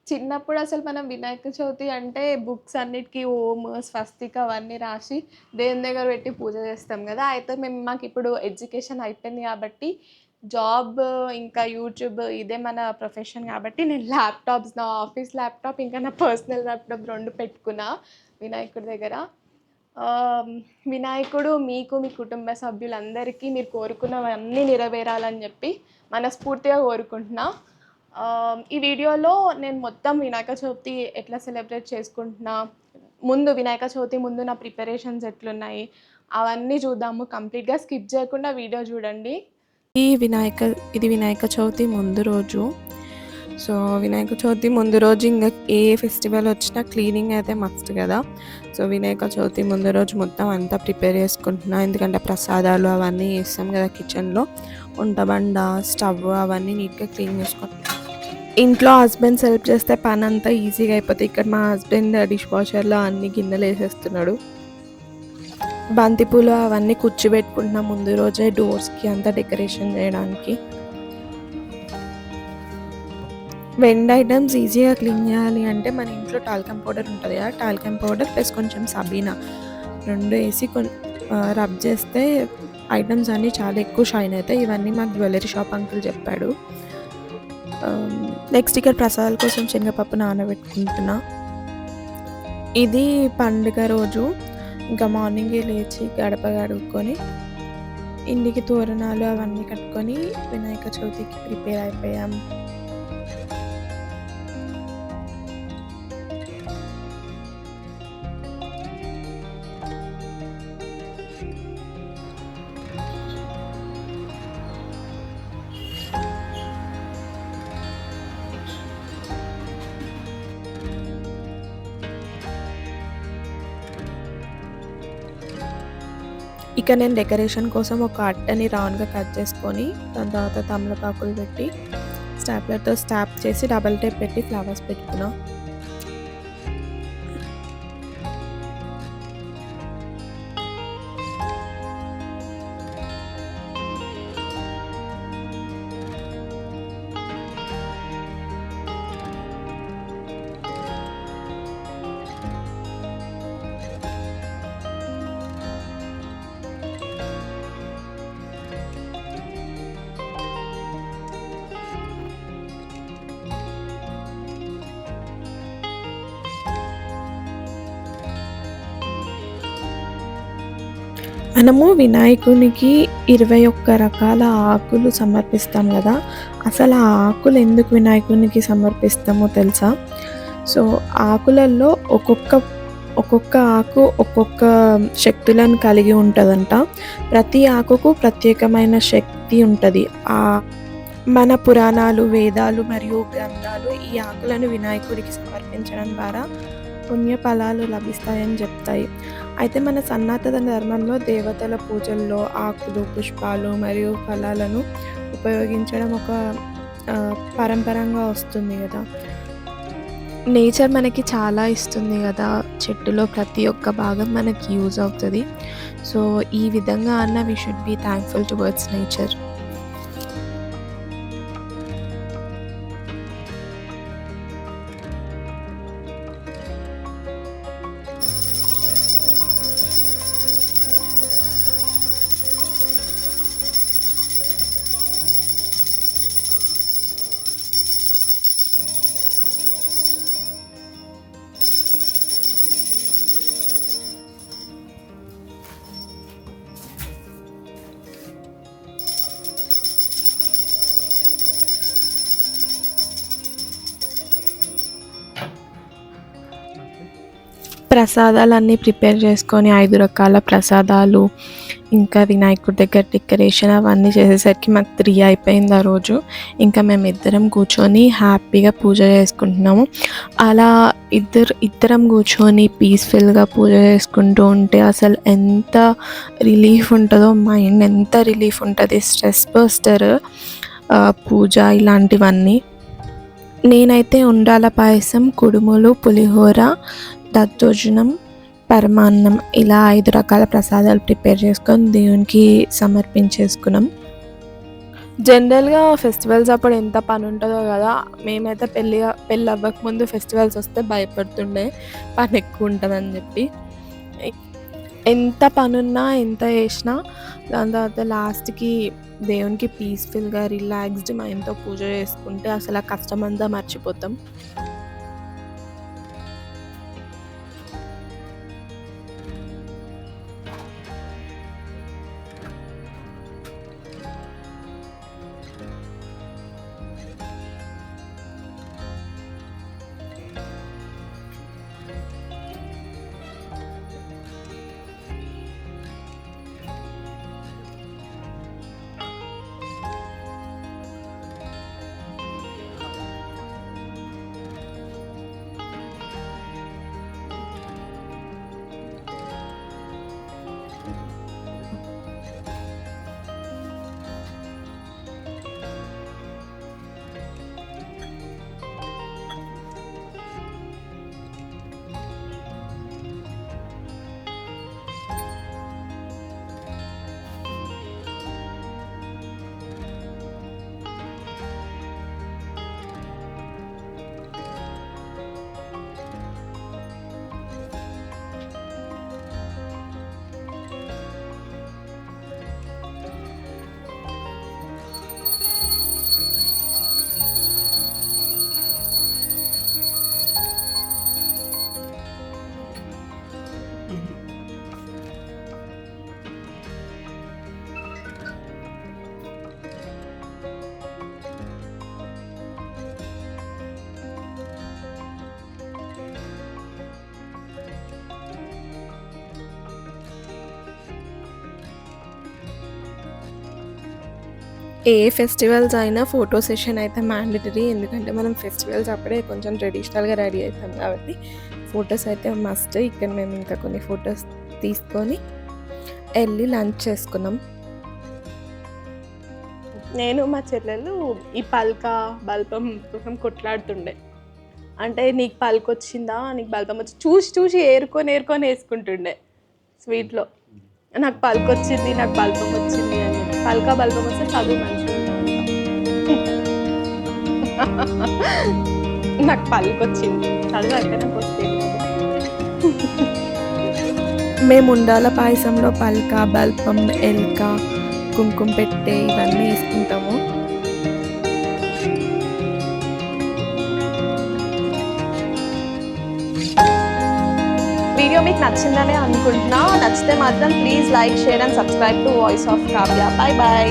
చిన్నప్పుడు అసలు మనం వినాయక చవితి అంటే బుక్స్ అన్నిటికి ఓం, స్వస్తిక్ అవన్నీ రాసి దేవుని దగ్గర పెట్టి పూజ చేస్తాం గదా! అయితే మాకిప్పుడు ఎడ్యుకేషన్ అయిపోయింది గాబట్టి జాబ్ ఇంకా యూట్యూబ్ ఇదే మన ప్రొఫెషన్ గాబట్టి నేను ల్యాప్‌టాప్స్ నా ఆఫీస్ ల్యాప్‌టాప్ ఇంకా నా పర్సనల్ ల్యాప్‌టాప్ 2 పెట్టుకున్నా వినాయకుడి దగ్గర. ఆహ్, వినాయకుడు మీకు, మీ కుటుంబ సభ్యులందరికీ మీరు కోరుకున్నవన్నీ నెరవేరాలని జెప్పి మనస్ఫూర్తిగా కోరుకుంటున్నా. ఈ వీడియోలో నేను మొత్తం వినాయక చవితి ఎట్లా సెలబ్రేట్ చేసుకుంటున్నా, ముందు వినాయక చవితి ముందు నా ప్రిపరేషన్స్ ఎట్లున్నాయి, అవన్నీ చూద్దాము. కంప్లీట్‌గా స్కిప్ చేయకుండా వీడియో చూడండి. ఇది వినాయక చవితి ముందు రోజు. సో వినాయక చవితి ముందు రోజు ఇంకా ఏ ఫెస్టివల్ వచ్చినా క్లీనింగ్ అయితే మస్ట్ కదా. సో వినాయక చవితి ముందు రోజు మొత్తం అంతా ప్రిపేర్ చేసుకుంటున్నా, ఎందుకంటే ప్రసాదాలు అవన్నీ చేస్తాం కదా కిచెన్లో. వంటబండ, స్టవ్ అవన్నీ నీట్గా క్లీన్ చేసుకుంటున్నాం. ఇంట్లో హస్బెండ్స్ హెల్ప్ చేస్తే పని అంతా ఈజీగా అయిపోతుంది. ఇక్కడ మా హస్బెండ్ డిష్ వాషర్లో అన్ని గిన్నెలు వేసేస్తున్నాడు. బంతిపూలు అవన్నీ కూర్చోబెట్టుకుంటున్నాం ముందు రోజే డోర్స్కి అంతా డెకరేషన్ చేయడానికి. వెండ్ ఐటమ్స్ ఈజీగా క్లీన్ చేయాలి అంటే మన ఇంట్లో టాల్కమ్ పౌడర్ ఉంటుంది కదా, టాల్కమ్ పౌడర్ ప్లస్ కొంచెం సబీనా 2 వేసి రబ్ చేస్తే ఐటమ్స్ అన్నీ చాలా ఎక్కువ షైన్ అవుతాయి. ఇవన్నీ మాకు జ్యువెలరీ షాప్ అంకుల్ చెప్పాడు. నెక్స్ట్ ఇక్కడ ప్రసాదాల కోసం శనగపప్పు నానబెట్టుకుంటున్నా. ఇది పండుగ రోజు ఇంకా మార్నింగే లేచి గడప గడుక్కొని ఇంటికి తోరణాలు అవన్నీ కట్టుకొని వినాయక చవితికి ప్రిపేర్ అయిపోయాం. ఇక నేను డెకరేషన్ కోసం ఒక అట్టని రౌండ్గా కట్ చేసుకొని దాని తర్వాత తమలపాకులు పెట్టి స్టాప్లర్తో స్టాప్ చేసి డబల్ టేప్ పెట్టి ఫ్లవర్స్ పెట్టుకున్నా. మనము వినాయకునికి 21 రకాల ఆకులు సమర్పిస్తాం కదా. అసలు ఆ ఆకులు ఎందుకు వినాయకునికి సమర్పిస్తామో తెలుసా? సో ఆకులలో ఒక్కొక్క ఆకు ఒక్కొక్క శక్తులను కలిగి ఉంటుందంట. ప్రతి ఆకుకు ప్రత్యేకమైన శక్తి ఉంటుంది. మన పురాణాలు, వేదాలు మరియు గ్రంథాలు ఈ ఆకులను వినాయకుడికి సమర్పించడం ద్వారా పుణ్యఫలాలు లభిస్తాయని చెప్తాయి. అయితే మన సనాతన ధర్మంలో దేవతల పూజల్లో ఆకులు, పుష్పాలు మరియు ఫలాలను ఉపయోగించడం ఒక పరంపరంగా వస్తుంది కదా. నేచర్ మనకి చాలా ఇస్తుంది కదా, చెట్టులో ప్రతి ఒక్క భాగం మనకి యూజ్ అవుతుంది. సో ఈ విధంగా అన్న we should be thankful towards nature. ప్రసాదాలన్నీ ప్రిపేర్ చేసుకొని 5 రకాల ప్రసాదాలు ఇంకా వినాయకుడి దగ్గర డెకరేషన్ అవన్నీ చేసేసరికి మాకు 3 అయిపోయింది ఆ రోజు. ఇంకా మేమిద్దరం కూర్చొని హ్యాపీగా పూజ చేసుకుంటున్నాము. అలా ఇద్దరం కూర్చొని పీస్ఫుల్గా పూజ చేసుకుంటూ ఉంటే అసలు ఎంత రిలీఫ్ ఉంటుందో, మైండ్ ఎంత రిలీఫ్ ఉంటుంది. స్ట్రెస్ బస్టర్ పూజ ఇలాంటివన్నీ. నేనైతే ఉండ్రాల పాయసం, కుడుములు, పులిహోర, దద్దోజనం, పరమాన్నం ఇలా 5 రకాల ప్రసాదాలు ప్రిపేర్ చేసుకొని దేవునికి సమర్పించేసుకున్నాం. జనరల్‌గా ఫెస్టివల్స్ అప్పుడు ఎంత పనుంటదో గదా! మేమైతే పెళ్లి అవ్వకముందు ఫెస్టివల్స్ వస్తే భయపడుతుండే పనెక్కువుంటదని జెప్పి. ఎ ఎంత పనున్నా, ఎంత చేసినా దాని తర్వాత లాస్ట్‌కి దేవునికి పీస్‌ఫుల్‌గా, రిలాక్స్‌డ్ మైండ్‌తో పూజ చేసుకుంటే అసలు ఆ కష్టమంతా మర్చిపోతాం. ఏ ఫెస్టివల్స్ అయినా ఫోటో సెషన్ అయితే మ్యాండేటరీ. ఎందుకంటే మనం ఫెస్టివల్స్ అప్పుడే కొంచెం ట్రెడిషనల్‌గా రెడీ అయితాం కాబట్టి ఫోటోస్ అయితే మస్ట్. ఇక్కడ మేము ఇంకా కొన్ని ఫోటోస్ తీసుకొని ఎళ్లి లంచ్ చేసుకున్నాం. నేను మా చెల్లెలు ఈ పలక, బల్పం కోసం కొట్లాడుతుండే. అంటే నీకు పలకొచ్చిందా? నీకు బల్పం వచ్చి చూసి చూసి ఏరుకొని ఏసుకుంటుండే స్వీట్‌లో. నాకు పలకొచ్చింది, నాకు బల్పం వచ్చింది అని చెప్పి. పలక, బల్పం వస్తే చదువు మంచిగుంటదంట. నాకు పలుకొచ్చింది. చదువు నాకు వస్తేది కదా! మేము ఉండాల పాయసంలో పలక, బల్పం, ఎలక, కుంకుమ పెట్టె ఇవన్నీ ఏసుకుంటాము. వీడియో మీకు నచ్చిందనే అనుకుంటున్నా. నచ్చితే మాత్రం please like, share and subscribe to voice of Kavya. By by.